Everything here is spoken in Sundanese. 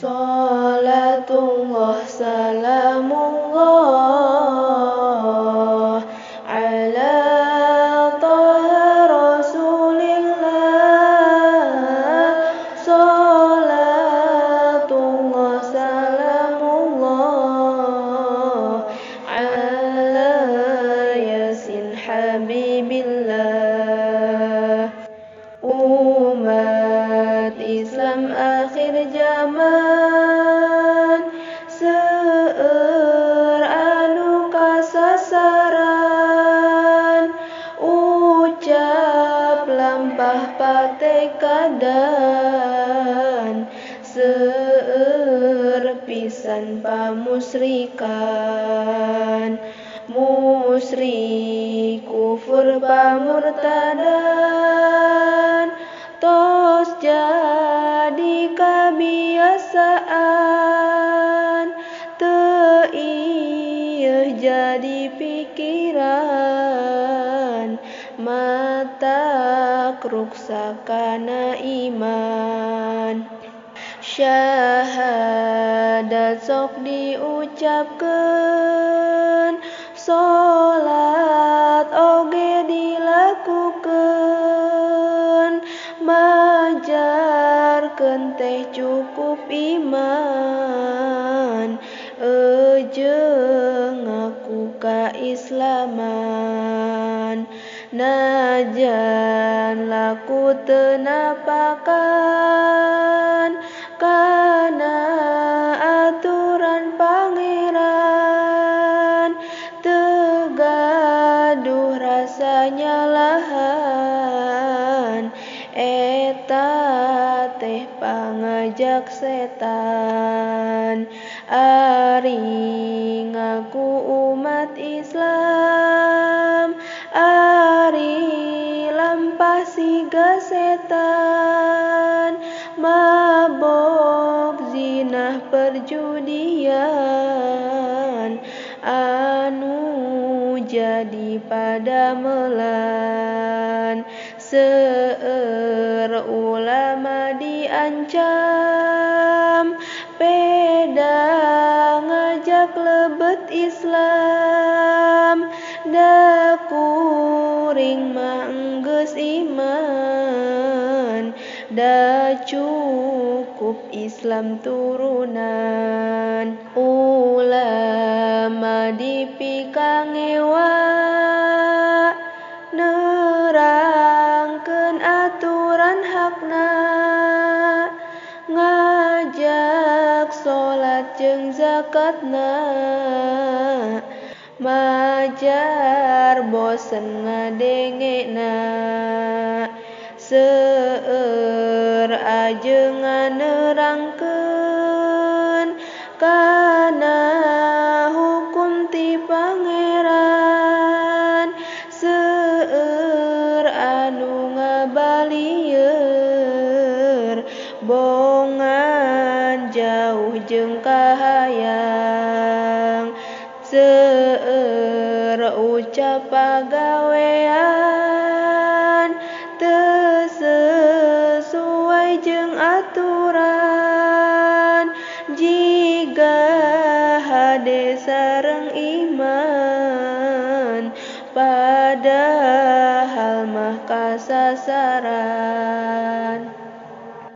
Salatullah salamullah ala taha rasulillah. Salatullah salamullah ala yasin habibillah. Umat Islam akhir zaman seueur anu kasasaran, ucap lampah patekadan, seueur pisan pamusyrikan, musyrik kufur pamurtadan, tos jadi kabiasaan, teu ieuh jadi pikiran, matak ruksakana iman. Syahadat sok diucapkeun, salat oge dilakukeun, majarkeun teh cukup iman, ejeung ngaku kaislaman. Najan laku teu napakan kana aturan pangeran, teu gaduh rasa nyalahan, eta teh pangajak setan. Ari ngaku umat Islam, ari lampah siga setan, mabok zinah perjudian, anu jadi padamelan. Seueur ulama diancam, peda ngajak lebet Islam, da kuring mah enggeus iman, da cukup Islam turunan. Ulama dipikangewa nerangkeun aturan hakna, ngajak salat jeung zakatna, majar bosen ngadengena, seueur ajeungan nerangkeun kana hukum ti pangeran, seueur anu ngabalieur bongan jauh jeung kahayang, seueur ucap pagawean teu sesuai jeung aturan, jiga hade sareng iman, padahal mah kasasaran.